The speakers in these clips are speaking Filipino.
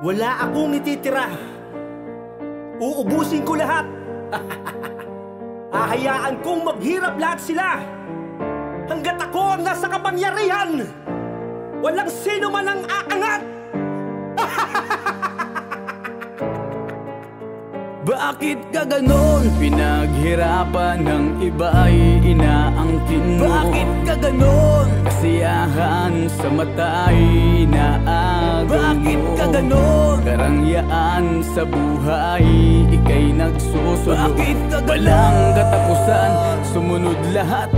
Wala akong ititira. Uubusin ko lahat. Hahayaan kong maghirap lahat sila. Hanggat ako ang nasa kapangyarihan, walang sino man ang aangat. Bakit ka ganon? Pinaghirapan ng iba ay inaangkin mo. Bakit ka ganon? Kasiyahan sa mata ay inaagaw mo. Bakit ka ganon? Karangyaan sa buhay, ika'y nagsusunod. Bakit ka ganon? Walang katapusan, sumunod lahat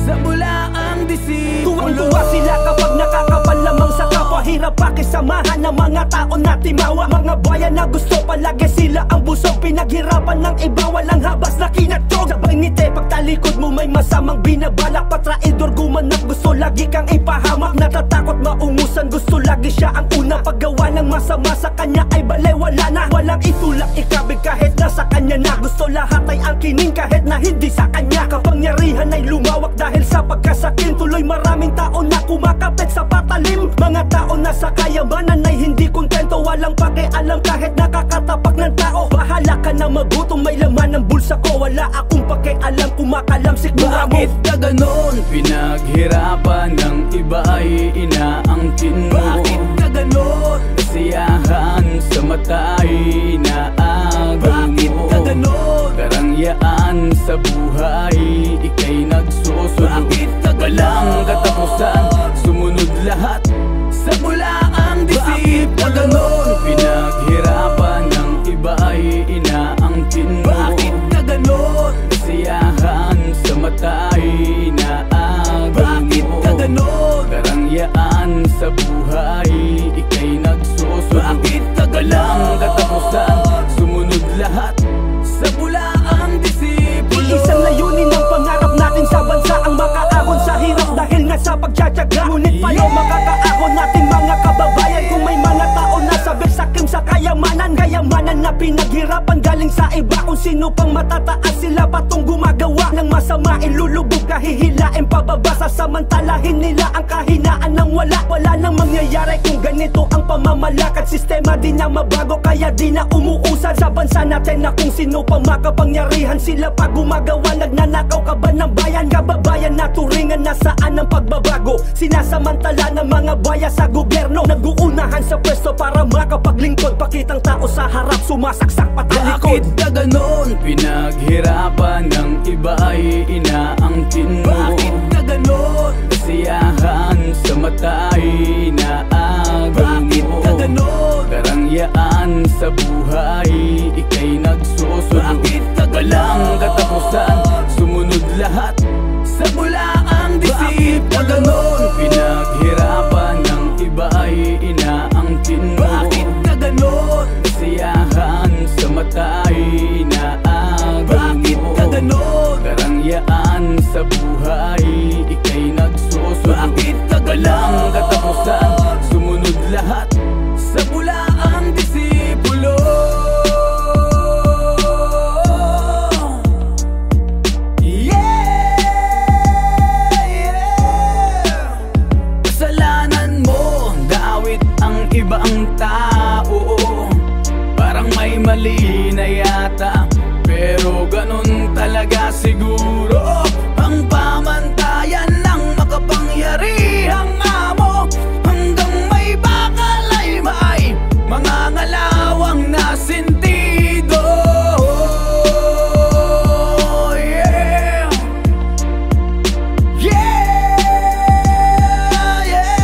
sa bulaang disipulo. Tuwang-tuwa sila kapag nakakapal lamang sa kapwa. Hirap pakisamahan ng mga tao na timawa. Mga bayan na gusto palagi sila ang busog. Pinaghirapan ng iba, walang habas na kinatog. Sabay ngiti, pagtalikod mo may masamang binabalak. Patraidor gumanap, gusto lagi kang ipahamak. Natatakot maungusan, gusto lagi siya ang una. Paggawa ng masama sa kanya ay balay, wala na. Walang itulak, ikabig kahit nasa kanya na. Gusto lahat ay angkinin kahit na hindi sa kanya. Kapangyarihan ay lumawak dahil sa pagkasakin. Tuloy maraming tao na kumakapit sa patalim. Mga tao na sa kayamanan ay hindi kontento. Walang pakialam kahit nakakatapak ng tao. Bahala ka na magutom, may laman ng bulsa ko. Wala akong pakialam, kumakalamsik mura mo. Bakit ka ganon? Pinaghirapan ng iba ay inaangkin mo. Bakit ka ganon? Kasiyahan sa mata ay inaagaw mo. Bakit ka ganon? Karangyaan sa buhay, ika'y nagsusunod. Bakit ka ganon? Walang katapusan, sumunod lahat sa bulaang disipulo. Bakit ka ganon? Pinaghirapan ng iba ay inaangkin mo. Bakit ka ganon? Kasiyahan sa mata ay inaagaw mo. Bakit ka ganon? Karangyaan sa buhay, ika'y nagsusunod. Bakit ka ganon? Walang katapusan, sumunod lahat sa bulaang disipulo. Iisang layunin ang pangarap natin sa bansa, ang makaahon sa hirap dahil nga sa pagtsatsaga. Ngunit paano makakaahon natin mga kababayan kung may mga tao na sabik-sakim sa kayamanan? Kayamanan na pinaghirapan galing sa iba. Kung sino pang matataas, sila patong gumagawa ng masama. Ilulubog, kahihilain pababa, sasamantalahin nila ang kahinaan ng wala. Wala nang mangyayari kung ganito ang pamamalakad. Sistema di na mabago kaya di na umuusad sa bansa natin na kung sino pang makapangyarihan. Sila pa gumagawa, nagnanakaw ka ba ng bayan? Kababayan na turingan, nasaan ang pagbabago? Sinasamantala ng mga baya sa gobyerno, nag-uunahan sa pwesto para makapaglingkod. Pakitang tao sa harap, sumasaksak patalikod. Bakit ka ganon? Pinaghirapan ng iba ay inaangkin mo. Bakit ka ganon? Kasiyahan sa mata ay inaagaw mo. Bakit ka ganon? Karangyaan sa buhay, ika'y nagsusunod. Bakit ka ganon? Walang katapusan, sumunod lahat sa bulaang disipulo. Bakit ka ganon? Pinaghirapan ng iba ay inaangkin mo. Bakit ka ganon? Kasiyahan sa mata ay inaagaw mo. Bakit ka ganon? Karangyaan sa buhay, ika'y nagsusunod. Bakit ka ganon? Walang katapusan, sumunod lahat sa bulaang disipulo. Iba ang tao, parang may mali na yata, pero ganun talaga siguro ang pamantayan ng makapangyarihang amo. Hanggang may bakal ay may mga ngalawang na sentido. Yeah, yeah.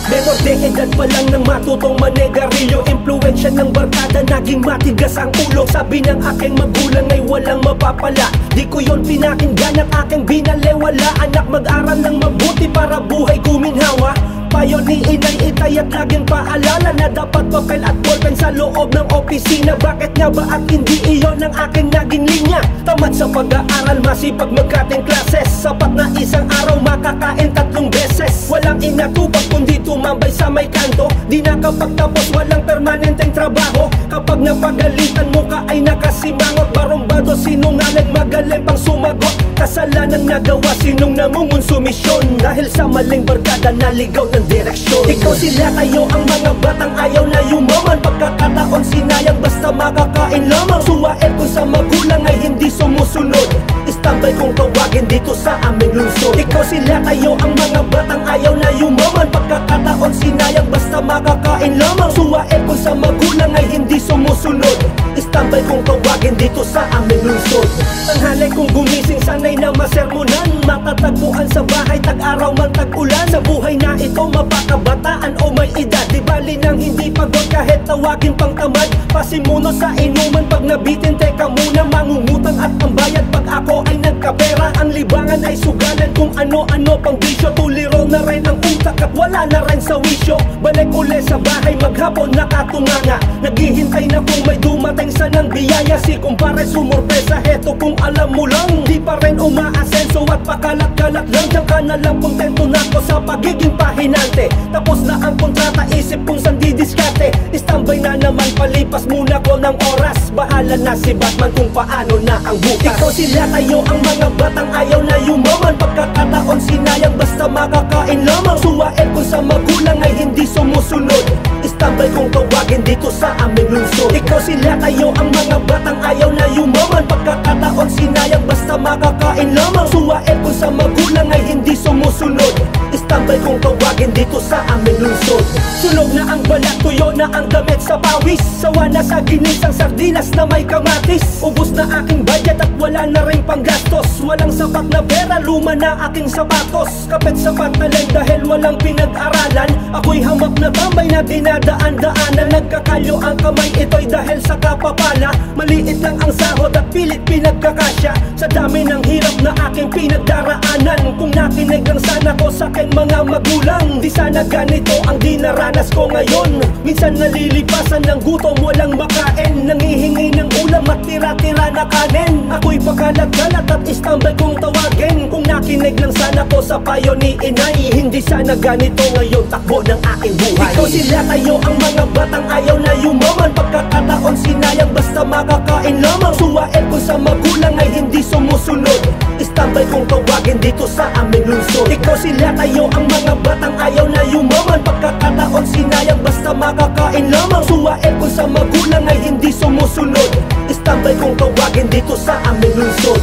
Menor de edad pa lang nang matutong manegarilyo. Impluensya ng barkada naging matigas ang ulo. Sabi ng aking magulang ay walang mapapala. Di ko yon pinakinggan at aking binalewala. Anak, mag-aral ng mabuti para buhay kuminhawa. Payo ni inay itay at laging paalala na dapat papel at ballpen sa loob ng opisina. Bakit nga ba at hindi iyon ang aking naging linya? Tamad sa pag-aaral, masipag magkating klases. Sapat na isang araw makakain 3 beses. Walang inatupag kundi tumambay sa may kanto. Di nakapagtapos, walang permanenteng trabaho. Kapag napagalitan mo ka ay nakasimangot. Barumbado, sinungaling, magaling pang sumagot. Kasalanan nagawa, sinong namungonsumisyon. Dahil sa maling barkada, naligaw ng direksyon. Ikaw sila kayo ang mga batang ayaw na yumaman. Pagkakataon sinayang basta makakain lamang. Suwain kung sa magulang ay hindi sumusunod. Istambay kong tawagin dito sa aming lungsod. Ikaw sila kayo ang mga batang ayaw na yumaman. Pagkakataon sinayang basta makakain lamang. Suwain kung sa magulang ay hindi sumusunod. Istambay kong tawagin dito sa aming lungsod. Tanghalay kong gumising, sanay na masermonan. Matatagpuan sa bahay, tag-araw man tag-ulan. Sa buhay na ito, mapakabataan o may edad. Di bali nang hindi pagod kahit tawagin pang tamad. Pasimuno sa inuman pag nabitin, teka muna. Mangungutang at ang bayad pag ako ay nagkapera. Ang libangan ay sugalan kung ano-ano pang bisyo. Tuliro na rin ang utak at wala na rin sa wisyo. Balik uli sa bahay, maghapon nakatunganga. Naghihintay na kung may dumating sanang biyaya. Si kumpare sumurpresa, heto kung alam mo lang. Di pa rin umaasenso at pakalat-kalat lang. Diyan ka na lang kontento na ko sa pagiging pahinante. Tapos na ang kontrata, isip kung saan didiskarte. Istambay na naman, palipas muna ko ng oras. Bahala na si Batman kung paano na ang bukas. Ikaw sila kayo ang mga batang ayaw na yumaman. Pagkakataon sinayang basta makakain lamang. Suwain kung sa magulang ay hindi sumusunod. Istambay kong tawagin dito sa aming lungsod. Ikaw sila kayo ang mga batang ayaw na yumaman. Pagkakataon sinayang basta makakain lamang. Suwain kung sa magulang ay hindi sumusunod. Istambay kong tawagin dito sa aming lungsod. Sunog na ang balat, tuyo na ang damit sa pawis. Sawa na sa ginisang sardinas na may kamatis. Ubus na aking budget at wala na rin panggastos. Walang sapat na pera, luma na aking sapatos. Kapit sapat na lang dahil walang pinag-aralan. Ako'y hamak na tambay na dinadaan-daanan. Nagkakalyo ang kamay, ito'y dahil sa kapapala. Maliit lang ang sahod at pilit pinagkakasya. Sa dami ng hirap na aking pinagdaraanan. Kung nakinig lang sana ko sa aking mga magulang, di sana ganito ang dinaranas ko ngayon. Minsan nalilipasan ng gutom, walang makain. Nangihingi ng ulam at tira-tira na kanin. Ako'y pakalat-kalat at istambay kong tawagin. Kung nakinig lang sana ko sa payo ni inay, hindi sana ganito ngayon takbo ng aking buhay. Ikaw sila kayo ang mga batang ayaw na yumaman. Pagkakataon sinayang basta makakain lamang. Suwain kung sa magulang ay hindi sumusunod. Istambay kong tawagin dito sa aming lungsod. Ikaw sila kayo ang mga batang ayaw na yumaman. Pagkakataon sinayang basta makakain lamang. Suwain kung sa magulang ay hindi sumusunod. Istambay kong tawagin dito sa aming lungsod.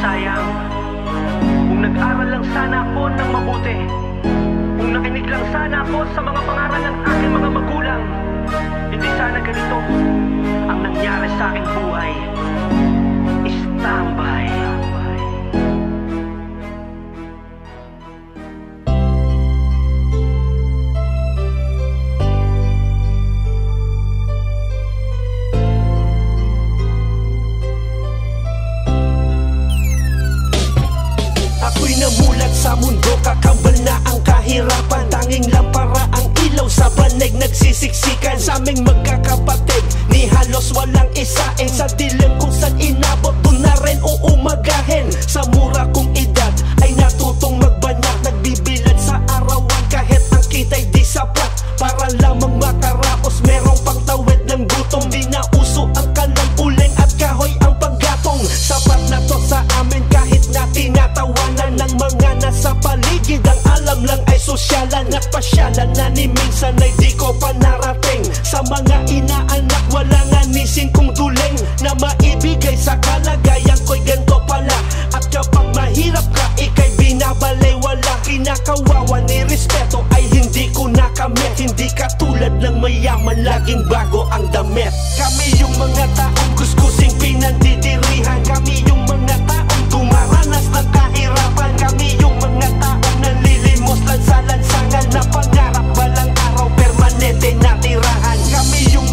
Sayang, kung nag-aral lang sana ako ng mabuti, kung nakinig lang sana ako sa mga pangaral ng aking mga magulang, hindi sana ganito ang nangyari sa aking buhay. Istambay. Ako'y namulat sa mundo, kakambal na ang kahirapan. Tanging lampara ang ilaw sa banig nagsisiksikan. Sa aming magkakapatid, ni halos walang isain. Sa dilim kung saan inabot, doon na rin uumagahin. Sa mura kong edad, ay natutong magbanyak. Nagbibilad sa arawan kahit ang kita'y di sapat. Para lamang makaraos, merong pangtawid ng gutom. Di na uso ang kanang uling at kahoy ang panggatong. Sapat na to sa amin kahit na tinatawanan ng mga nasa paligid. Ang alam lang ay sosyalan at pasyalan na ni minsan ay di ko pa narating. Sa mga inaanak wala nga nisin kong duling na maibigay sa kalagayan ko'y ganto pala. At kapag mahirap ka ika'y binabalay, wala kinakawawa ni respeto ay hindi ko nakamit. Hindi katulad ng mayaman, laging bago ang damit. Kami yung mga taong kuskusing pinandidirihan. Kami yung mga taong dumaranas ng kahirapan. Kami yung mga taong nanlilimos lang sa lansangan na pangarap balang araw permanente na tirahan. Kami yung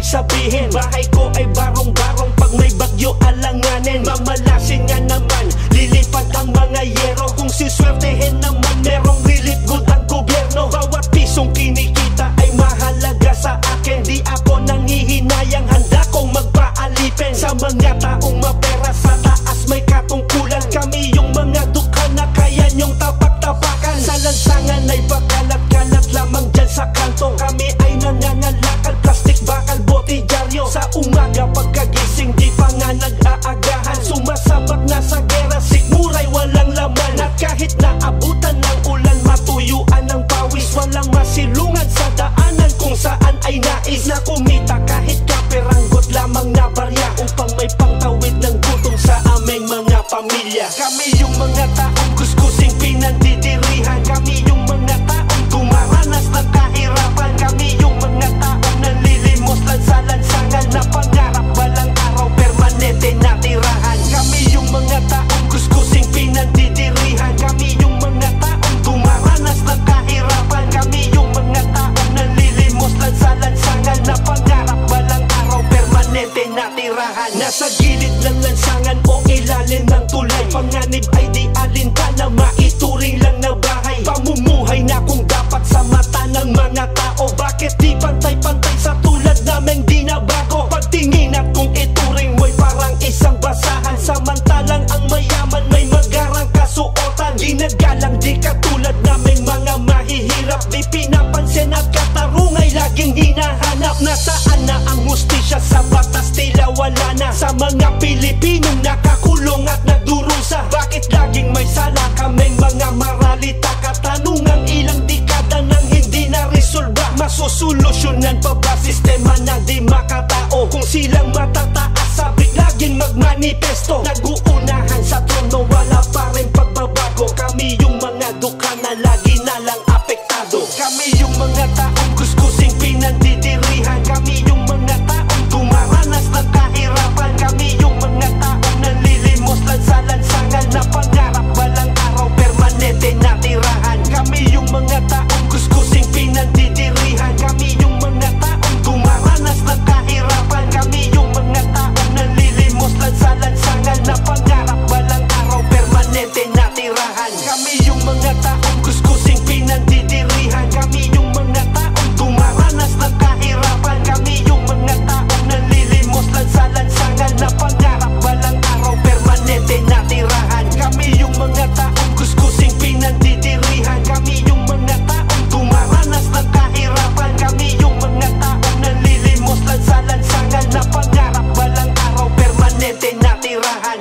sabihin bahay ko ay barong-barong pag may bagyo alanganin. Mamalasin nga naman, lilipat ang mga yero. Kung siswertehin naman, merong relief good ang gobyerno. Bawat pisong kinikita ay mahalaga sa akin. Di ako nangihinayang, handa kong magpaalipin sa mga taong mapera sa taas may katungkulan. Kami yung mga dukha na kaya nyong tapak-tapakan. Sa lansangan ay pakalat-kalat lamang dyan sa kanto. Kami ay nangangalakal, plastic, bakal, botidyaryo. Sa umaga pagkagising di pa nga nag-aagahan. Sumasabak na sa gera, sigmuray walang laman. At kahit naabutan ng ulan, matuyuan ng pawis. Walang masilungan sa daanan kung saan ay nais na kumita. Kahit kaperanggot lamang na barya upang may pangtawid ng gutom sa aming mga pamilya. Kami yung mga taong kuskusing pinandidirihan. Kami yung mga taong dumaranas ng kahirapan. Kami yung mga taong nanlilimos lang sa lansangan na pangarap walang araw permanente na tirahan. Kami yung mga taong kuskusing pinandidirihan. Kami yung mga taong dumaranas ng kahirapan. Kami yung mga taong nanlilimos lang sa lansangan na pangarap walang araw permanente na tirahan. Nasa gilid ng lansangan o ilalim ng tulay, panganib ay di alintana, maituring lang na bahay. Pamumuhay na kung dapat sa mata ng mga tao. Bakit di pantay-pantay sa tulad naming di na bago? Pagtingin at kung ituring mo'y parang isang basahan. Samantalang ang mayaman may magarang kasuotan. Ginagalang di katulad naming mga mahihirap. Di pinapansin at katarungay laging hinahanap. Nasaan na ang hustisya sa batas, tila wala na. Sa mga Pilipinong nakakulong at nagdurusa, bakit laging may sala kaming mga maralita? Katanungang ilang dekada nang hindi na resolba. Masusolusyonan pa ba sistema na di makatao? Kung silang matataas sabik laging magmanifesto. Nag-uunahan sa trono wala pa rin pagbabago. Kami yung mga dukha na lagi na lang apektado. Kami yung mga taong kuskusing pinandidirihan. Kami yung mga taong dumaranas ng kahirapan. Kami yung mga taong nanlilimos lang sa lansangan na pangarap walang araw permanente na tirahan. Kami yung mga taong kuskusing pinandidirihan. Kami yung mga taong dumaranas ng kahirapan. Kami yung mga taong nanlilimos lang sa lansangan na pangarap walang araw permanente na tirahan. Kami yung mga taong kuskusing pinandidirihan. Kami yung mga taong dumaranas ng kahirapan. Kami yung mga taong nanlilimos lang sa lansangan na pangarap walang araw permanente na tirahan. Kami yung mga taong kuskusing pinandidirihan. Kami yung mga taong dumaranas ng kahirapan. Kami yung mga taong nanlilimos lang sa lansangan na pangarap walang araw permanente na tirahan.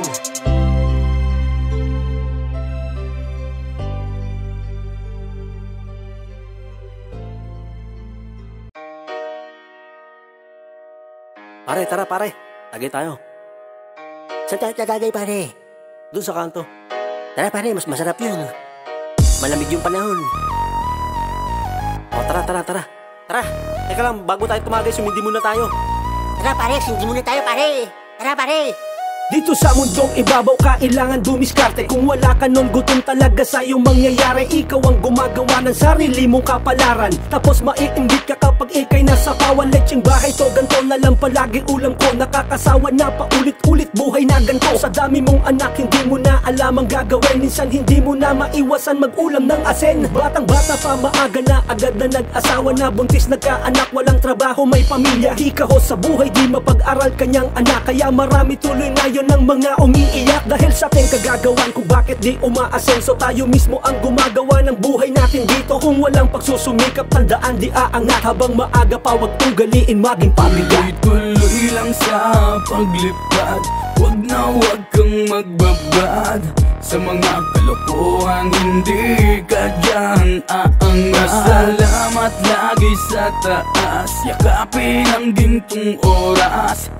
Pare, tara pare. Tagay tayo. Saan tayo tagagay pare? Doon sa kanto. Tara pare, mas masarap yun. Malamig yung panahon. O tara. Tara, teka lang, bago tayo tumagay, sumindi muna tayo. Tara pare, sindi muna tayo pare. Tara pare. Dito sa mundong ibabaw, kailangan dumiskarte. Kung wala ka nun, gutom talaga sa'yo mangyayari. Ikaw ang gumagawa ng sarili mong kapalaran. Tapos maiinggit ka kapag ikay nasa pawan. Lecheng bahay to, ganto na lang palagi ulam ko. Nakakasawa na paulit-ulit buhay na ganto. Sa dami mong anak, hindi mo na alam ang gagawin. Minsan hindi mo na maiwasan mag-ulam ng asin. Batang-bata pa, maaga na, agad na nag-asawa na. Buntis, nagkaanak, walang trabaho, may pamilya. Hikaho sa buhay, di mapag-aral kanyang anak. Kaya marami tuloy ngayon ng mga umiiyak dahil sa ating kagagawan. Kung bakit di umaasenso, tayo mismo ang gumagawa ng buhay natin dito. Kung walang pagsusumikap, tandaan di aangat. Habang maaga pa, wag tugaliin, maging pabigat. Tuloy lang sa paglipad, wag na wag kang magbabad sa mga kalokohan, hindi ka dyan aangat. Salamat lagi sa taas, yakapin ang gintong oras.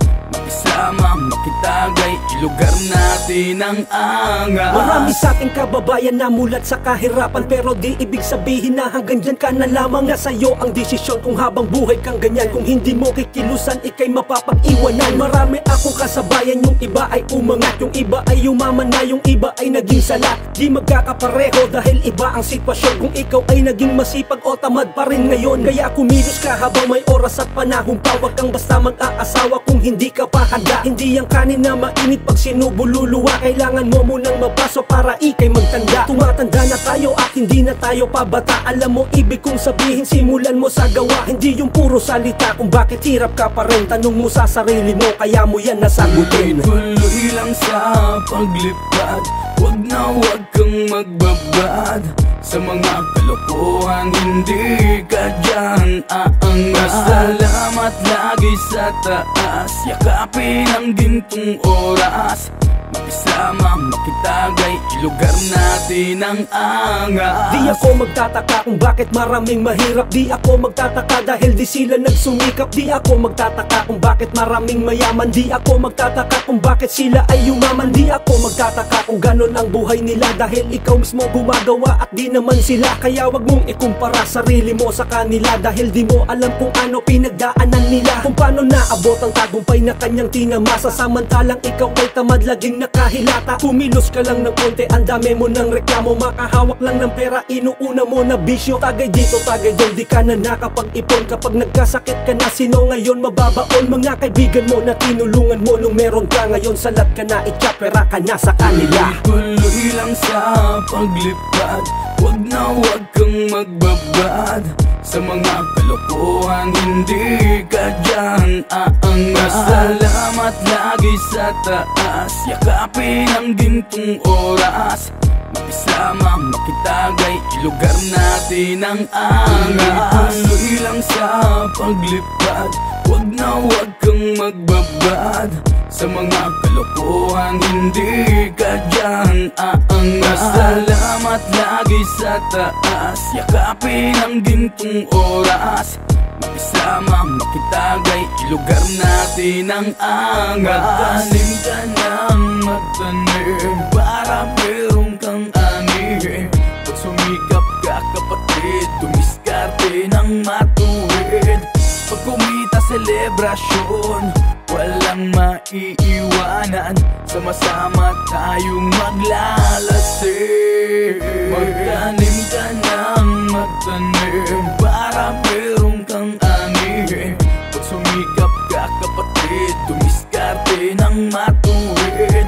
Makisama, makitagay, ilugar natin ang angas. Marami sa ating kababayan na mulat sa kahirapan, pero di ibig sabihin na hanggang dyan ka na lamang. Nasa iyo ang desisyon kung habang buhay kang ganyan. Kung hindi mo kikilusan, ikay mapapag-iwanan. Marami akong kasabayan, yung iba ay umangat, yung iba ay umaman na, yung iba ay naging salat. Di magkakapareho dahil iba ang sitwasyon. Kung ikaw ay naging masipag o tamad pa rin ngayon, kaya kumilos ka habang may oras at panahon pa. Huwag kang basta mag-aasawa kung hindi ka pa handa. Hindi ang kanin na mainit pag sinubululuwa. Kailangan mo munang mapaso para ikay magtanda. Tumatanda na tayo at hindi na tayo pabata. Alam mo ibig kong sabihin, simulan mo sa gawa. Hindi yung puro salita kung bakit hirap ka pa rin. Tanong mo sa sarili mo, kaya mo yan nasagutin. Tuloy lang sa paglipad, wag na wag kang magbabad. Sa mga kalokohan, hindi ka dyan aangas. Salamat lagi sa taas, yakapin ang gintong oras. Makisama, makitagay, ilugar natin ang angas. Di ako magtataka kung bakit maraming mahirap. Di ako magtataka dahil di sila nagsumikap. Di ako magtataka kung bakit maraming mayaman. Di ako magtataka kung bakit sila ay yumaman. Di ako magtataka kung ganon ang buhay nila, dahil ikaw mismo gumagawa at di naman sila. Kaya wag mong ikumpara sarili mo sa kanila, dahil di mo alam kung ano pinagdaanan nila. Kung paano naabot ang tagumpay na kanyang tinamasa, samantalang ikaw ay tamad laging nakahilata. Kumilos ka lang ng konti, ang dami mo ng reklamo. Makahawak lang ng pera, inuuna mo na bisyo. Tagay dito, tagay doon, di ka na nakapag-ipon. Kapag nagkasakit ka na, sino ngayon mababaon? Mga kaibigan mo na tinulungan mo nung meron ka, ngayon salat ka na, itsapera ka na sa kanila. Tuloy lang sa paglipad, wag na wag kang magbabad. Sa mga kalokohan, hindi ka dyan aangas. Salamat lagi sa taas, yakapin ang gintong oras. Makisama, makitagay, ilugar natin ang angas. Tuloy lang sa paglipad, wag na wag kang magbabad. Sa mga kalokohan, hindi ka dyan aangas. Salamat lagi sa taas, yakapin ang gintong oras. Makisama, makitagay, ilugar natin ang angas. Magtanim ka ng magtanim para meron kang ani. Pag sumikap ka kapatid, tumiskarte ng matuwid. Pag kumita selebrasyon, walang maiiwanan. Sama-sama tayong maglalasing. Magtanim ka ng magtanim para meron kang ani. Pag sumikap ka kapatid, tumiskarte ng matuwid.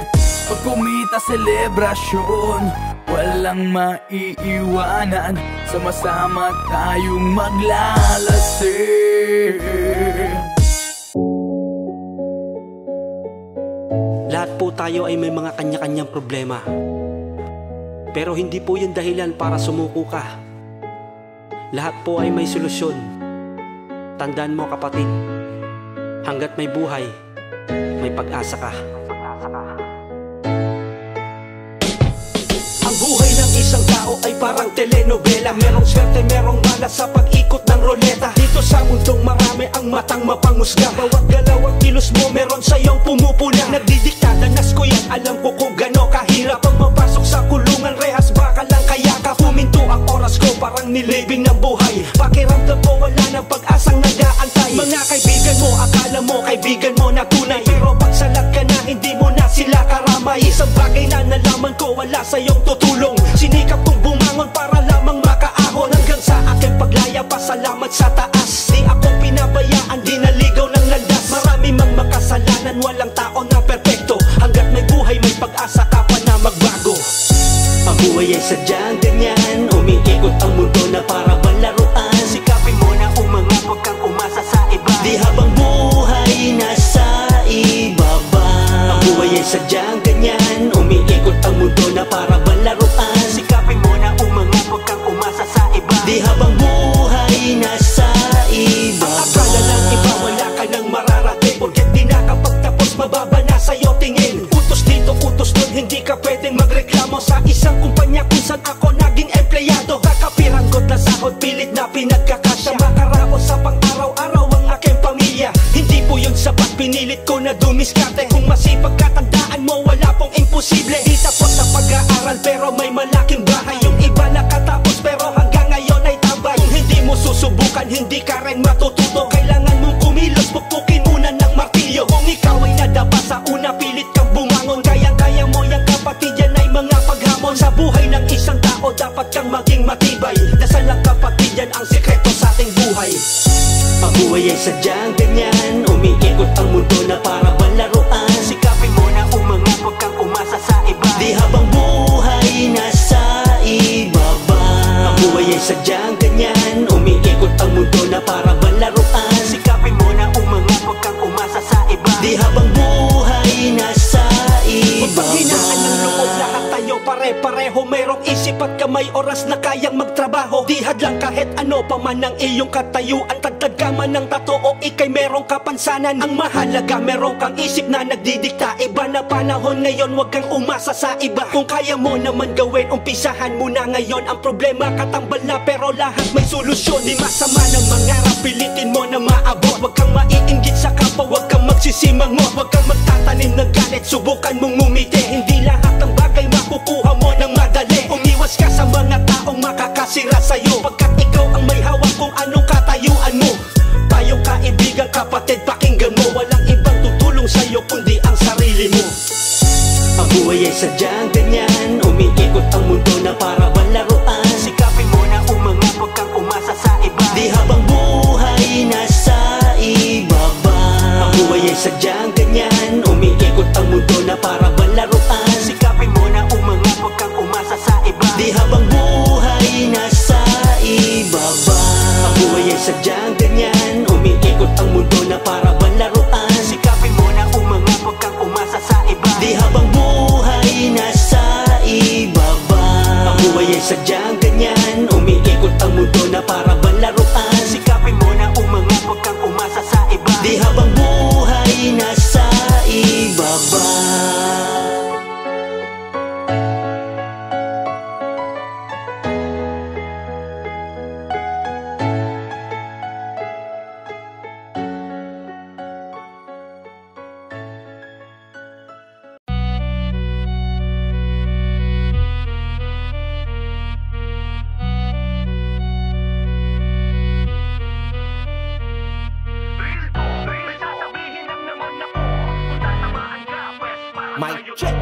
Pag kumita selebrasyon, walang maiiwanan. Sama-sama tayong maglalasing. Lahat po tayo ay may mga kanya-kanyang problema, pero hindi po yun dahilan para sumuko ka. Lahat po ay may solusyon. Tandaan mo kapatid, hanggat may buhay, may pag-asa ka. Ang buhay ng isang tao ay parang telenovela. Merong swerte, merong malas sa pag-ikot ng roleta. Dito sa mundong marami ang matang mapangusga. Bawat galaw at kilos mo meron sa'yong pumupula. Nagdidikta, danas ko yan, alam ko kung gano kahirap. Pag mapasok sa kulungan, rehas baka lang kaya ka. Huminto ang oras ko, parang nilibing ng buhay. Pakiramdam ko wala ng pag-asang nag-aantay. Mga kaibigan mo, akala mo kaibigan mo na tunay, pero pagsalat ka na, hindi mo na sila karamay. Isang bagay na nalaman ko, wala sa'yong tutulong. Sinikap kong bumangon para lamang makaahon. Hanggang sa aking paglaya, pasalamat sa taas. Di ako pinabayaan, di naligaw ng landas. Marami mang makasalanan, walang tao na perpekto. Hanggat may buhay, may pag-asa ka pa na magbago. Ang buhay ay sadyang ganyan, umiikot ang mundo na para balaruan. Sikapin mo na umangat, huwag kang umasa sa iba. Di habang buhay nasa ibaba. Ang buhay ay sadyang ganyan, umiikot ang mundo na para balaruan. Sikapin mo na umangat, huwag kang umasa sa iba. Di habang buhay nasa ibaba. Ang akala ng iba, wala ka nang mararating. Porket di nakapagtapos, mababa na sa'yo tingin. Utos dito, utos doon, hindi ka pwedeng magreklamo sa isang kumpanya kung saan ako pinilit ko na dumiskarte. Kung masipag ka, tandaan mo, wala pong imposible. Di tapos sa pag-aaral pero may malaking bahay. Yung iba nakatapos pero hanggang ngayon ay tambay. Kung hindi mo susubukan, hindi ka rin matututo. Kailangan mong kumilos, pukpukin muna ng martilyo. Kung ikaw ay nadapa sa una, pilit kang bumangon. Kayang-kaya mo yung kapatid, yan ay mga paghamon. Sa buhay ng isang tao, dapat kang maging matibay. Dasal lang kapatid, yan ang sekreto sa ating buhay. Ang buhay ay sadyang ganyan, umiikot ang mundo na para balaruan. Sikapin mo na umangat, huwag kang umasa sa iba. Di habang buhay nasa ibaba. Ang buhay ay sadyang ganyan, umiikot ang mundo na para balaruan. Sikapin mo na umangat, huwag kang umasa sa iba. Di habang buhay nasa ibaba. Paghinaan ng loob, lahat tayo pare-pareho. Merong isip at kamay, oras na kayang magtrabaho. Di hadlang kahit ano pa man ang iyong katayuan. Tagtad ka man ng tato o ikay merong kapansanan. Ang mahalaga merong kang isip na nagdidikta. Iba na panahon ngayon, wag kang umasa sa iba. Kung kaya mo naman gawin, umpisahan mo na ngayon. Ang problema katambal na pero lahat may solusyon. Di masama ng mangarap, pilitin mo na maabot. Wag kang maiinggit sa kapwa, wag kang magsisimangot. Wag kang magtatanim ng galit, subukan mong ngumiti. Hindi lahat ng bagay makukuha mo ng madali. Umiwas ka sa mga taong makakasira sa'yo, pagkat ikaw ang may hawak kung anong katayuan mo. Tayong kaibigan, kapatid, pakinggan mo. Walang ibang tutulong sa'yo kundi ang sarili mo. Ang buhay ay sadyang ganyan, umiikot ang mundo na para balaruan. Sikapin mo na umangat, huwag kang umasa sa iba. Di habang buhay nasa ibaba. Ang buhay ay sadyang ganyan, umiikot ang mundo na para balaruan. Sikapin mo na umangat, huwag kang umasa sa iba. Di habang buhay nasa ibaba. Ang buhay ay sadyang ganyan, umiikot ang mundo na para balaruan. Sikapin mo na umangat, huwag kang umasa sa iba. Di habang buhay nasa ibaba. Ang buhay ay sadyang ganyan, umiikot ang mundo na para balaruan. Sikapin mo na umangat, huwag kang umasa sa iba. Di habang buhay nasa ibaba. Mic check.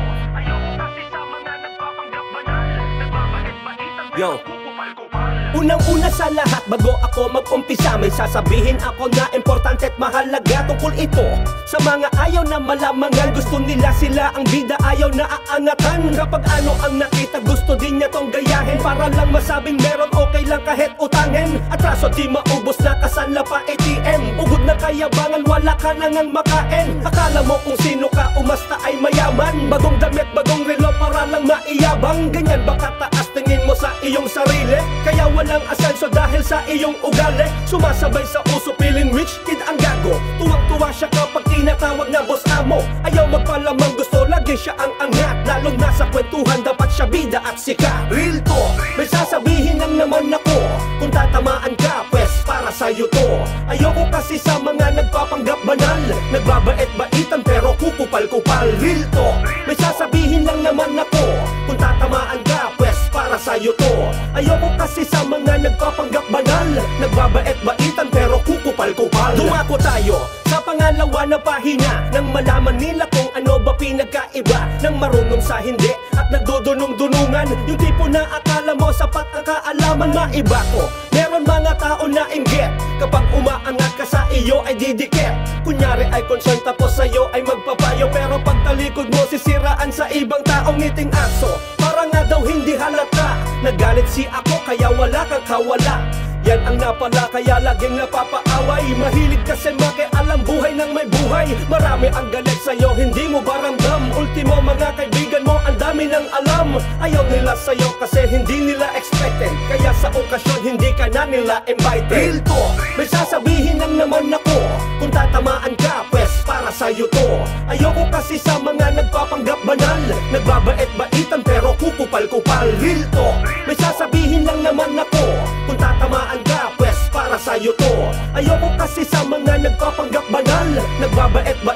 Yo. Unang-una sa lahat, bago ako mag-umpisa, may sasabihin ako na importante at mahalaga tungkol ito. Sa mga ayaw na malamangan, gusto nila sila ang bida, ayaw na aangatan. Kapag ano ang nakita, gusto din niya tong gayahin. Para lang masabing meron, okay lang kahit utangin. Atraso di maubos na kasanla pa ATM. Ugod na kayabangan, wala ka na ngang makain. Akala mo kung sino ka, umasta ay mayaman. Bagong damit, bagong relo para lang maiyabang. Ganyan ba kataas tingin mo sa iyong sarili? Kaya walang asenso dahil sa iyong ugali. Sumasabay sa uso, feeling rich kid ang gago. Tuwang-tuwa siya kapag tinatawag na boss amo. Ayaw magpalamang, gusto lagi siya ang angat. Lalo na sa kwentuhan, dapat siya bida at sikat. Real talk, may sasabihin lang naman ako. Kung tatamaan ka, pwes para sa'yo to. Ayoko kasi sa mga nagpapanggap banal, nagbabait-baitan pero kukupal-kupal. Real talk, may sasabihin lang naman ako. Kung tatamaan ka, pwes para sa'yo to. Ayoko kasi sa mga nagpapanggap banal, nagbabait-baitan pero kukupal-kupal. Dumako tayo sa pangalawa na pahina, nang malaman nila kung ano ba pinagkaiba ng marunong sa hindi at nagdudunong-dunungan. Yung tipo na akala mo sapat ang kaalaman, maiba ko. Meron mga tao na inggit, kapag umaangat ka sa iyo ay didikit. Kunyari ay concern tapos sa'yo ay magpapayo, pero pag talikod mo sisiraan sa ibang taong ngiting aso. Para nga daw hindi halata, nagalit si ako kaya wala kang kawala. Yan ang napala kaya laging napapaaway. Mahilig kasi makialam buhay ng may buhay. Marami ang galit sa'yo, hindi mo ba ramdam? Ultimo mga kaibigan mo, ang dami ng alam. Ayaw nila sa'yo kasi hindi nila expected, kaya sa okasyon hindi ka na nila invited. Real talk, may sasabihin lang naman ako. Kung tatamaan ka, pwes para sa'yo to. Ayoko kasi sa mga nagpapanggap banal, nagbabait-baitan pero kukupal-kupal. Real talk, may sasabihin lang naman ako. Kung tatamaan ka, pwes para sa'yo to. Ayoko kasi sa mga nagpapanggap banal, nagbabait-baitan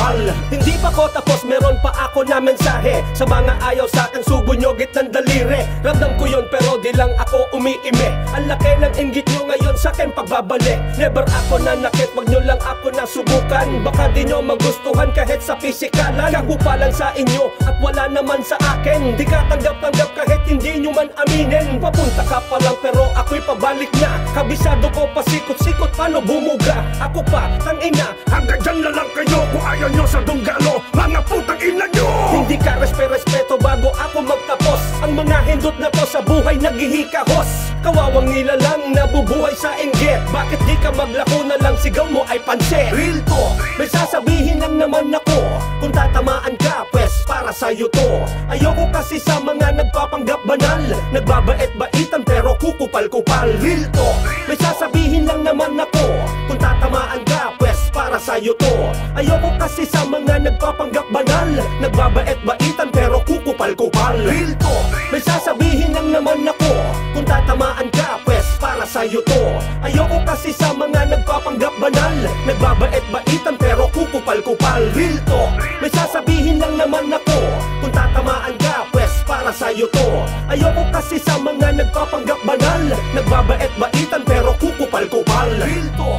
kupal. Hindi pa ko tapos, meron pa ako na mensahe sa mga ayaw sa akin, subo nyo gitnang daliri. Ramdam ko yun pero di lang ako umiime. Ang laki ng inggit nyo ngayon sa akin pagbabalik. Never ako nanakit, wag nyo lang ako nasubukan. Baka di nyo magustuhan kahit sa pisikalan. Kagupalan sa inyo at wala naman sa akin. Di ka tanggap-tanggap kahit hindi nyo man aminin. Papunta ka pa lang pero ako'y pabalik na. Kabisado ko pasikot-sikot paano bumuga. Ako pa, tangina, hanggang dyan na lang kayo. Kung ayaw nyo sa dunggalo, mga putang ina nyo. Hindi ka respeto bago ako magtapos. Ang mga hindot na to sa buhay naghihikahos. Kawawang nilalang nabubuhay sa inggit. Bakit di ka maglako na lang, sigaw mo ay pansin. Real to, may sasabihin lang naman ako. Kung tatamaan ka, pwes para sa'yo to. Ayoko kasi sa mga nagpapanggap banal. Nagbabait-baitan pero kukupal-kupal. Real to, may sasabihin lang naman ako. Kung tatamaan ka, pwes para sa'yo to. Ayoko kasi sa mga nagpapanggap banal. Nagbabait-baitan pero kukupal-kupal. Real to, may sasabihin lang naman ako. Kung tatamaan ka, pwes para sa'yo to. Ayoko kasi sa mga nagpapanggap banal. Nagbabait-baitan pero kukupal-kupal. Real to, may sasabihin lang naman ako. Kung tatamaan ka, pwes para sa'yo to. Ayoko kasi sa mga nagpapanggap banal. Nagbabait-baitan pero kukupal-kupal. Real to.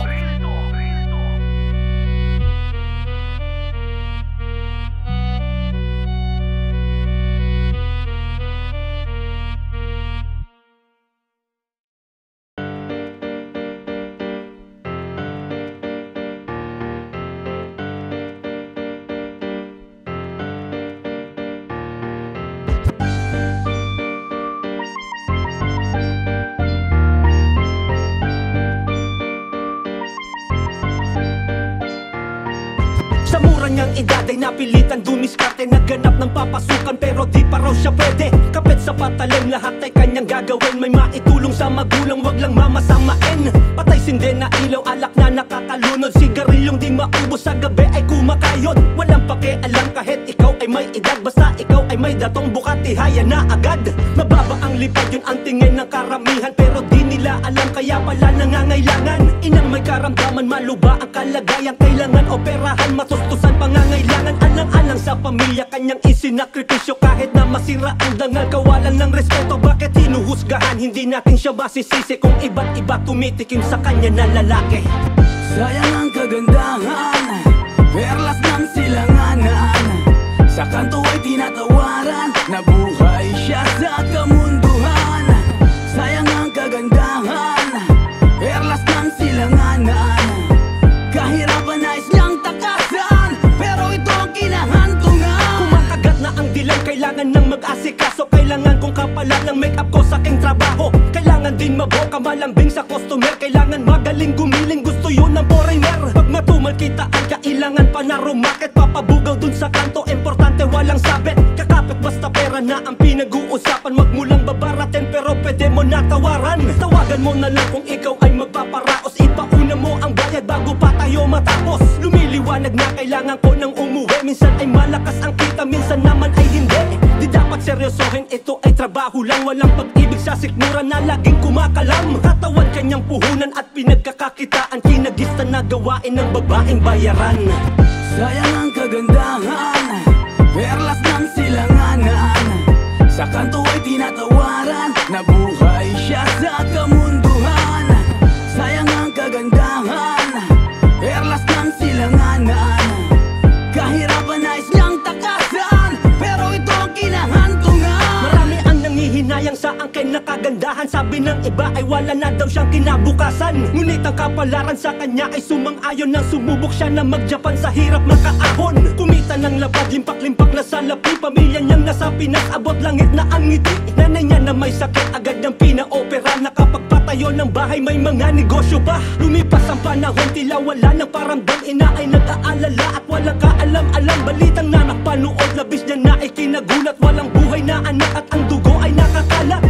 Sa mura niyang edad ay napilitan dumiskarte. Nagganap ng papasukan pero di pa raw siya pwede. Kapit sa patalim, lahat ay kanyang gagawin. May maitulong sa magulang, wag lang mamasamain. Patay sindi na ilaw, alak na nakakalunod. Sigarilyong di maubos sa gabi ay kumakayod. Walang pakialam kahit ikaw ay may edad. Basta ikaw ay may datong bukati, haya na agad. Mababa ang lipad, yun ang tingin ng karamihan. Pero di nila alam kaya pala nangangailangan. Inang may karamdaman, maluba ang kalagayan. Kailangan operahan, matustusan pangangailangan. Alang-alang sa pamilya, kanyang isinakripisyo. Kahit na masira ang dangal, kawalan ng respeto. Bakit hinuhusgahan? Hindi natin siya masisisi kung iba't iba tumitikim sa kanya na lalaki. Sayang ang kagandahan, perlas ng silanganan. Sa kanto ay tinatawaran, nabuhay siya sa kamunduhan. Sayang ang kagandahan, perlas ng silanganan. Kahirapan nais niyang takasan, pero ito ang kinahantungan. Kumakagat na ang dilan, kailangan ng mag-asikaso. Kailangan kong kapalan ng make-up ko sa aking trabaho. Kailangan din maboka, malambing sa customer. Kailangan magaling gumiling, gusto yun ng foreigner. Pag matumal kita ang kailangan pa na rumakit. Papabugaw dun sa kanto, importante walang sabit. Kakapit basta pera na ang pinag-uusapan. Wag mo lang babaratin pero pwede mo natawaran. Tawagan mo na lang kung ikaw ay magpaparaos. Ipauna mo ang bayad bago pa tayo matapos. Lumiliwanag na kailangan ko nang umuwi. Minsan ay malakas ang kita, minsan naman ay hindi. Di dapat seryosohin, ito ay trabaho lang. Walang pag-ibig sa sikmura na laging kumakalam. Katawan kanyang puhunan at pinagkakakitaan. Kinagista na gawain ng babaeng bayaran. Sayang ang kagandahan, perlas ng silanganan. Sa kanto ay tinatawaran, nabuhay siya sa kamunduhan. Sayang ang kagandahan, perlas ng silanganan. Kahirapan nais niyang takasan, pero ito ang kinahantungan. Marami ang nangihinayang sa angkin na kagandahan. Sabi ng iba ay wala na daw siyang kinabukasan. Ngunit ang kapalaran sa kanya ay sumang-ayon. Nang sumubok siya na mag-Japan sa hirap makaahon. Kumita ng lapad, limpak-limpak na salapi. Pamilya niyang nasa Pinas, abot langit na ang ngiti. Nanay niya na may sakit, agad niyang pina-opera. Nakapagpatayo ng bahay, may mga negosyo pa. Lumipas ang panahon, tila wala ng paramdam. Ina ay nag-aalala at walang kaalam-alam. Balitang na nakapanood, labis niya na ay kinagulat. Walang buhay na anak at ang dugo ay nakakalat.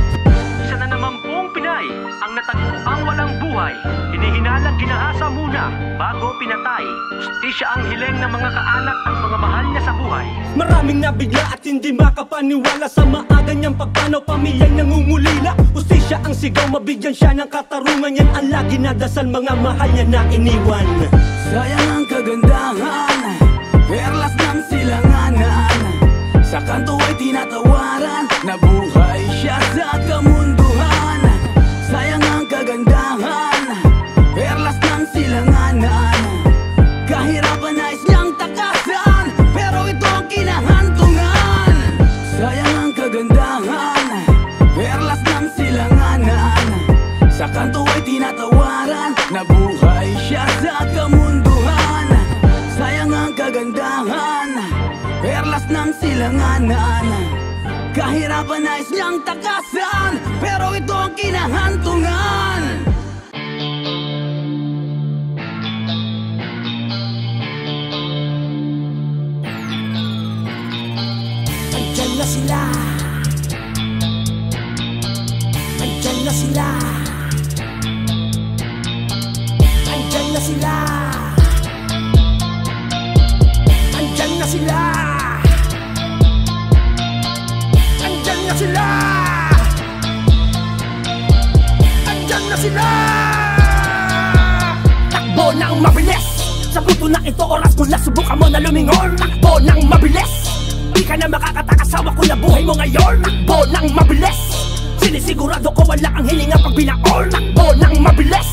Isa na naman pong Pinay ang natagpuang walang buhay. Hinihinalang ginahasa muna bago pinatay. Ustisya ang hiling ng mga kaanak at mga mahal niya sa buhay. Maraming nabigla at hindi makapaniwala sa maaga niyang pagpanaw. Pamilya'y nangungulila. Ustisya ang sigaw, mabigyan siya ng katarungan. Yan ang lagi nadasal, mga mahal niya na iniwan. Sayang ang kagandahan, perlas kailanganan. Kahirapan nais niyang takasan, pero ito ang kinahantungan. Andyan na sila, andyan na sila, andyan na sila, andyan na sila, andyan na sila, andyan na sila. Takbo ng mabilis, sa puto na ito oras kung nasubukan mo na lumingon. Takbo ng mabilis, di ka na makakatakasawa ko na buhay mo ngayon. Takbo ng mabilis, sinisigurado ko wala ang hininga pag binaon. Takbo ng mabilis,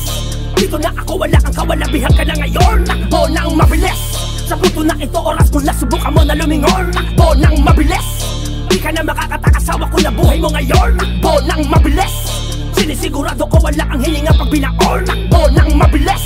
dito na ako wala kang kawalabihan ka na ngayon. Takbo ng mabilis, sa puto na ito oras kung nasubukan mo na lumingon. Takbo ng mabilis, di ka na makakatakasawa ko na buhay mo ngayon. Takbo ng mabilis, sinisigurado ko wala ang hininga pag binaon. Takbo ng mabilis,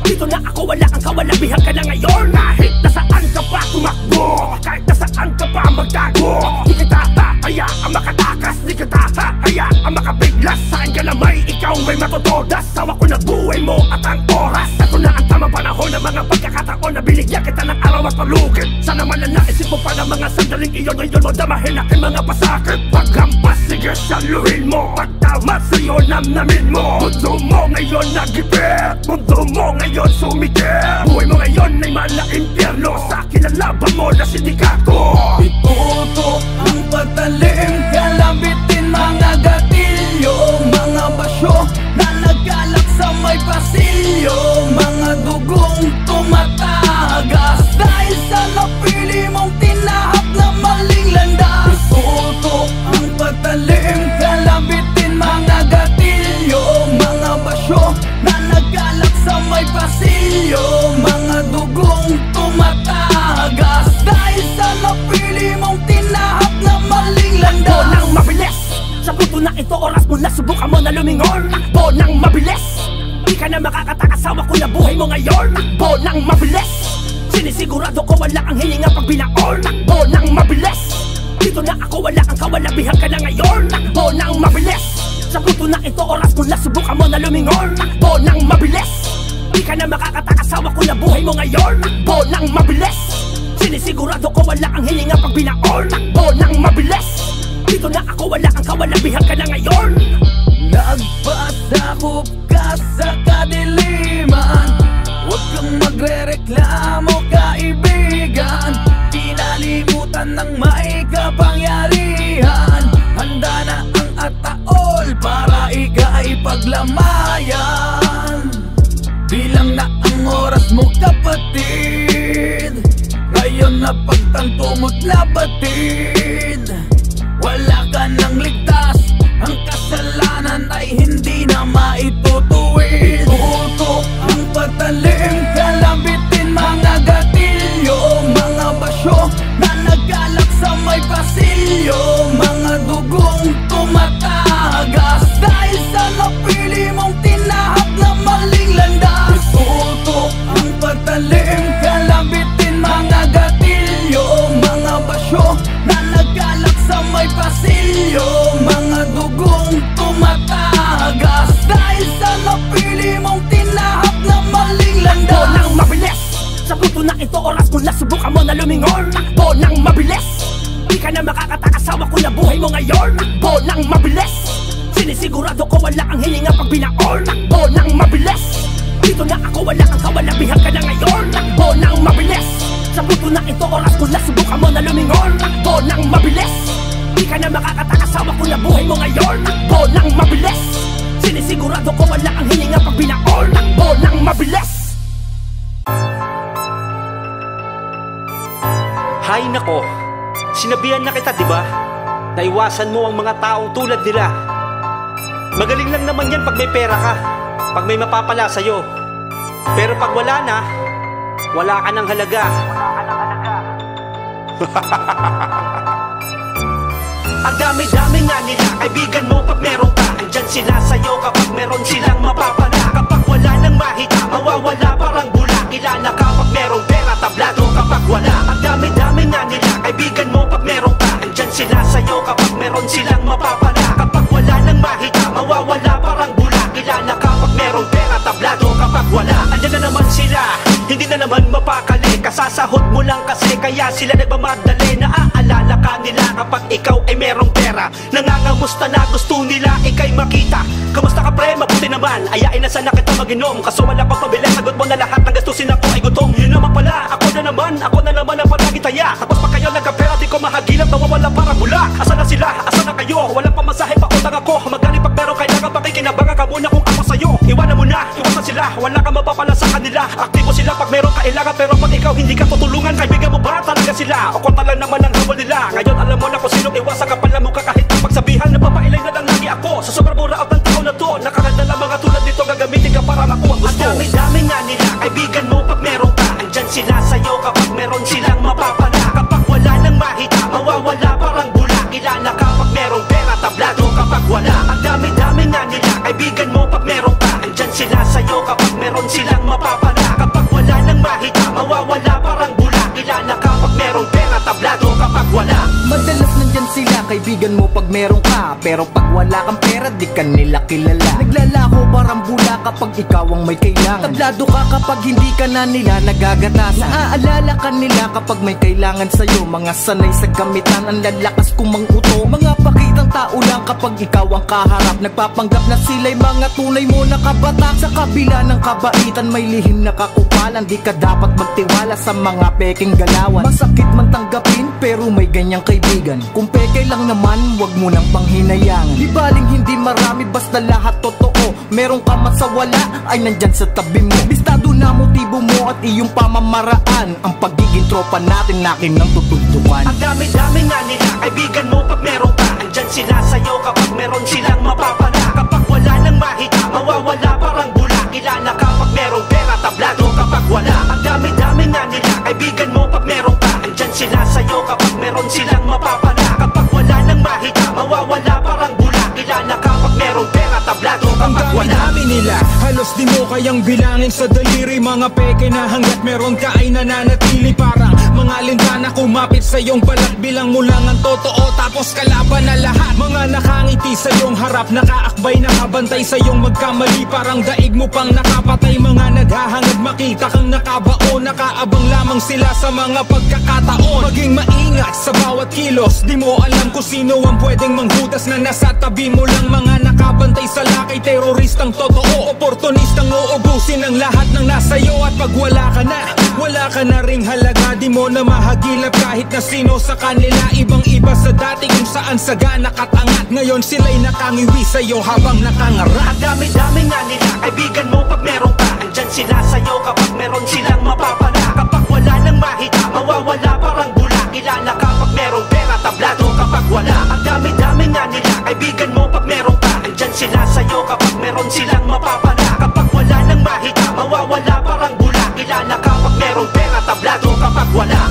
dito na ako wala kang kawalabihan ka na ngayon. Kahit nasaan ka pa tumakbo, kahit nasaan ka pa magtago, di kita hahayaan makatakas, di kita hahayaan makabiglas. Saan ka na may ikaw may matutodas, sawa ko na buhay mo at ang oras. Ito na ang tamang panahon ng mga pagkakataon na binigyan kita ng araw at palugit. Sana man na naisip mo pa ng mga sandaling iyon, ngayon mo damahin aking mga pasakit. Paghampas, sige saluhin mo, pagtama sa'yo namnamin mo. Mundo mo ngayon nagipit, mundo mo ngayon sumikip. Buhay mo ngayon ay mala impyerno, sa kinalaban mo na sindikato. Itutok ang patalim, kalabitin mga gatilyo, mga basyo na nagkalak sa may pasilyo, mga dugong tumatagas dahil sa napili mong tinahak na maling landas. Itutok ang patalim, kalabitin mga gatilyo, mga basyo na nagkalak sa may pasilyo, mga dugong tumatagas dahil sa napili mong tinahak na maling landas. Takbo ng mabilis, sa puto na ito oras kung nasubukan mo na lumingon. Takbo ng mabilis, di ka na makakatakasawa ko na buhay mo ngayon. Takbo ng mabilis, sinisigurado ko wala ang hininga pag binaon. Takbo ng mabilis, dito na ako wala kang kawalabihan ka na ngayon. Takbo ng mabilis, sa puto na ito oras kung nasubukan mo na lumingon. Takbo ng mabilis, di ka na makakatakasawa ko na buhay mo ngayon. Takbo ng mabilis, sinisigurado ko wala ang hininga pag binaon. Takbo ng mabilis, dito na ako wala kang kawalabihan ka na ngayon. Nagpasakop ka sa kadiliman, huwag kang magre-reklamo kaibigan. Kinalimutan ng may kapangyarihan, handa na ang ataol para ika'y paglamayan. Bilang na ang oras mo kapatid, ngayon na pagtanto mo't labatid. Wala ka nang ligtas, ang kasalanan ay hindi na maitutuwid. Itutok ang patalim, kalabitin mga gatilyo, mga basyo na nagkalak sa may pasilyo, mga dugong tumatagas dahil sa napili mong tinahak na maling landas. Itutok ang patalim, kalabitin mga gatilyo, mga basyo na nagkalak sa may pasilyo, mga dugong tumatagas dahil sa napili mong tinahak na maling landas. Takbo ng mabilis, sa puto na ito oras kung nasubukan mo na lumingon. Takbo ng mabilis, di ka na makakatakasawa ko na buhay mo ngayon. Takbo ng mabilis, sinisigurado ko wala ang hininga pag binaon. Takbo ng mabilis, dito na ako wala kang kawalabihan ka na ngayon. Takbo ng mabilis, sa puto na ito oras kung nasubukan mo na lumingon. Takbo ng mabilis, di ka na makakatakasawa ko na buhay mo ngayon. Takbo ng mabilis, sinisigurado ko wala ang hininga pag binaon. Takbo ng mabilis. Hay nako, sinabihan na kita diba? Naiwasan mo ang mga taong tulad nila. Magaling lang naman yan pag may pera ka, pag may mapapala sa'yo. Pero pag wala na, wala ka ng halaga. Ang dami-dami nga nila, kaibigan mo pag meron ka. Andyan sila sa'yo kapag meron silang mapapala. Kapag wala nang mahika, mawawala parang bula. Kilala ka pag merong pera, tablado kapag wala. Ang dami-dami nga nila, kaibigan mo pag meron na naman mapakali. Kasasahod mo lang kasi kaya sila nagmamadali. Naaalala ka nila kapag ikaw ay merong pera. Nangangamusta na gusto nila ikay makita. Kamusta ka pre? Mabuti naman. Ayain na sana kita mag-inom. Kaso wala pang pabili. Sagot mo na lahat ng gastusin ako ay gutom. Yun naman pala, ako na naman ang palagi taya. Tapos pa kayo nagkapera, di ko mahagilap. Nawawala para mula. Asa na sila? Asa na kayo? Walang pamasahe pa utang ako. Magaling pag pero kailangan pakikinabangan ka muna kung ako sa'yo. Iwanan mo na, iwasan sila. Wala kang mapapala sa kanila. Aktibo sila pag meron kailangan. Pero pag ikaw hindi ka tutulungan, kaibigan mo ba talaga sila? O konta lang naman ang habol nila. Ngayon alam mo na kung sinong iwasan ka pala mukha kahit ang pagsabihan. Napapailay na lang lagi ako. Sa sobrang mura out ng taon na to. Nakakanda lang mga tulad nito. Gagamitin ka para makuha gusto. Ang dami-dami nga nila. Kaibigan mo pag meron ka. Andyan sila sa'yo kapag meron silang mapapala. Kapag wala nang mahita, mawawala parang bula. Kilala ka pag merong pera, tablado kapag wala. Ang dami-dami nga nila. Kaibigan mo pag meron ka. Andyan sila sa'yo kapag meron silang mapapala. Kapag wala nang mahita, mawawala parang bula. Kilala ka pag merong pera, tablado kapag wala. Madalas nandyan sila, kaibigan mo pag meron ka. Pero pag wala kang pera, di ka nila kilala. Naglalako parang bula kapag ikaw ang may kailangan. Tablado ka kapag hindi ka na nila nagagatasan. Naaalala ka nila kapag may kailangan sa'yo. Mga sanay sa gamitan, ang lalakas kumanguto. Mga pakitang tao lang kapag ikaw ang kaharap. Nagpapanggap na sila'y mga tunay mo na kabatak. Sa kabila ng kabaitan, may lihim na kakupalan. Di ka dapat magtiwala sa mga peking galawan. Masakit man tanggapin, pero may ganyang kaibigan. Kung peke lang naman, wag mo nang panghinayangan. Di baling hindi marami, basta lahat totoo. Meron ka man sa wala, ay nandyan sa tabi mo. Bistado na motibo mo at iyong pamamaraan. Ang pagiging tropa natin nakin ng tutugtukan. Ang dami-dami nga nila. Kaibigan mo pag meron ka. Andyan sila sa'yo kapag meron silang mapapala. Kapag wala nang mahita, mawawala parang bula. Kilala ka pag merong pera, tablado kapag wala. Ang dami-dami nga nila. Kaibigan mo pag meron ka. Andyan sila sa'yo kapag meron silang mapapala. Kapag wala nang mahita, mawawala parang bula. Kilala ka pag merong pera, tablado kapag wala. Ang dami nila, halos di mo kayang bilangin sa daliri. Mga peke na hanggat meron ka ay nananatili. Parang mga lintana kumapit sa iyong balat. Bilang mo lang ang totoo tapos kalaban na lahat. Mga nakangiti sa iyong harap, nakaakbay, nakabantay sa iyong magkamali. Parang daig mo pang nakapatay. Mga naghahangad makita kang nakabaon. Nakaabang lamang sila sa mga pagkakataon. Maging maingat sa bawat kilos. Di mo alam kung sino ang pwedeng manghudas na nasa tabi mo lang. Mga nakabantay sa lakay, teroristang totoo. Oportunistang uubusin ang lahat ng nasayo. At pag wala ka na ring halaga. Di mo na mahagilap kahit na sino sa kanila. Ibang iba sa dati kung saan sagana katangat. Ngayon sila'y nakangiwi sa'yo habang nakangarat. Ang dami-dami nga nila. Kaibigan mo pag meron ka. Andyan sila sa'yo kapag meron silang mapapala. Kapag wala nang mahita, mawawala parang bula. Kilala ka pag merong pera, tablado kapag wala. Ang dami-dami nga nila. Kaibigan mo pag meron ka. Andyan sila sa'yo kapag meron silang mapapala. Kapag wala nang mahita, mawawala parang bula. Kilala ka pag merong pera, tablado kapag wala.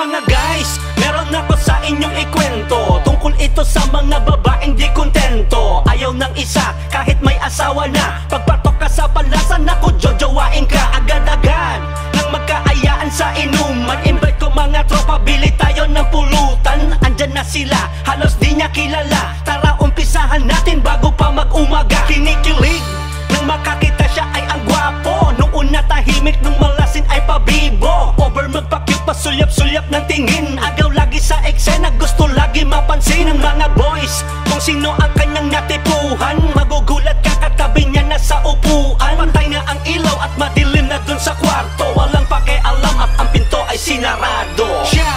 Mga guys, meron ako sa inyong ikwento. Tungkol ito sa mga babaeng di kontento. Ayaw ng isa kahit may asawa na. Pagpatok ka sa palasan, ako jojowain ka agad-agad. Nang magkaayaan sa inuman, invite ko mga tropa, bili tayo ng pulutan. Andyan na sila, halos di niya kilala. Tara umpisahan natin bago pa mag-umaga. Kinikilig nang makakita siya ay ang gwapo. Nung una tahimik, nung malasing ay pabibo. Over magpa-cute, pasulyap-sulyap ng tingin. Agaw lagi sa eksena, gusto lagi mapansin ng mga boys. Kung sino ang kanyang natipuhan, magugulat ka katabi niya na sa upuan. Patay na ang ilaw at madilim na dun sa kwarto. Walang pakialam at ang pinto ay sinarado. Siya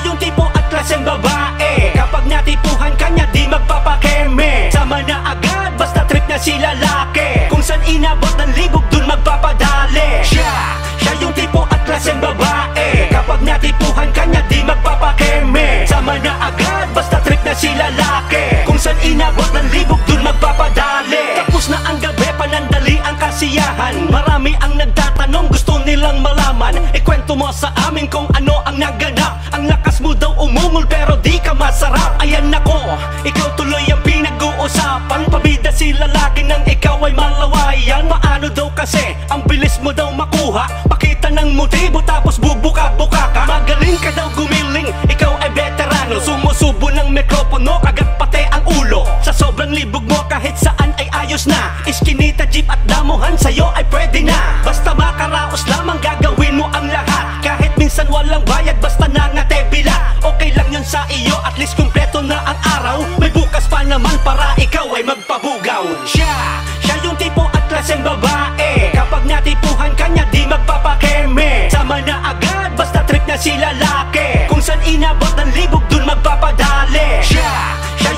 yung tipo at klaseng babae. Kapag natipuhan kanya, di magpapakeme. Sama na agad, basta trip na si lalaki. Kung saan inabot ng libog, dun magpapadali. Siya yung tipo at klaseng babae. Kapag natipuhan kanya, di magpapakeme. Sama na agad, basta trip na si lalaki. Kung saan inabot Ikwento mo sa amin kung ano ang naganap. Ang lakas mo daw umungol pero di ka masarap. Ayan ako, ikaw tuloy ang pinag-uusapan. Pabida si lalaki nang ikaw ay malawayan. Paano daw kasi ang bilis mo daw makuha? Pakita ng motibo tapos bubuka-buka ka. Magaling ka daw gumiling, ikaw ay veterano. Sumusubo ng mikropono, kagat pati ang ulo. Sa sobrang libog mo kahit saan ay ayos na. Iskinita, jeep at damuhan sa'yo ay pwede na. Basta makaraos lamang gagawin mo ang lahat. Kahit minsan walang bayad basta nangate bila. Okay lang yun sa iyo, at least kumpleto na ang araw. May bukas pa naman para ikaw ay magpabugaw. Siya yung tipo at klaseng babae. Kapag natipuhan kanya di magpapakeme. Sama na agad basta trip na si lalaki. Kung saan inabot ng libog dun magpapadali. Siya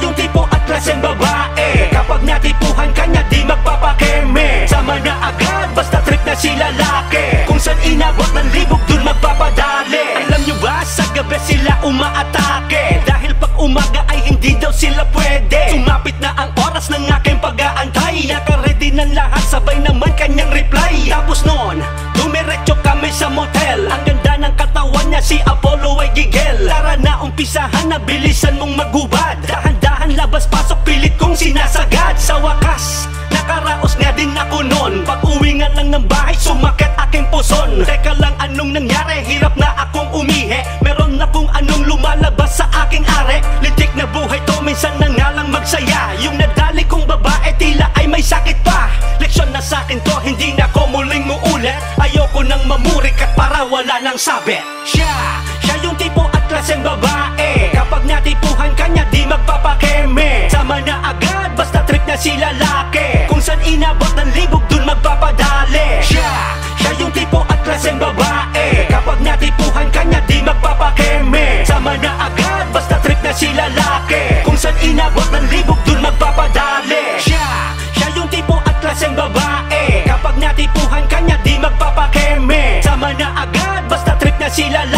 yung tipo at klaseng babae. Kapag natipuhan kanya di magpapakeme. Sama na agad basta trip na si lalaki. Kung saan inabot ng libog dun magpapadali. Alam nyo ba sa gabi sila umaatake? Dahil pag umaga ay hindi daw sila pwede. Sumapit na ang oras ng aking pag-aantay. Naka-ready ng lahat sabay naman kanyang reply. Tapos noon, dumiretso kami sa motel. Ang ganda ng katawan niya si Apollo ay gigel. Tara na umpisahan na bilisan mong magubad. Dahan-dahan labas pasok pilit kong sinasagad. Sa wakas, nakaraos nga din ako noon. Pag uwi nga lang ng bahay sumakit aking puson. Teka lang anong nangyari, hirap na akong umihi. Meron na kung anong lumalabas sa aking are. Lintik na buhay to, minsan na nga lang magsaya. Yung nadali kong babae tila ay may sakit pa. Leksyon na sa'kin to, hindi na ko muling muulit. Ayoko nang mamurik at para wala nang sabit. Siya yung tipo at klaseng babae. Kapag natipuhan kanya di magpapakeme. Sama na agad basta trip na si lalaki. Kung saan inabot ng libog dun magpapadali. Siya yung tipo at klaseng babae. Kapag natipuhan kanya di magpapakeme. Sama na agad basta trip na si lalaki. Kung saan inabot ng libog dun magpapadali. Siya yung tipo at klaseng babae. Kapag natipuhan kanya di magpapakeme. Sama na agad basta trip na si lalaki.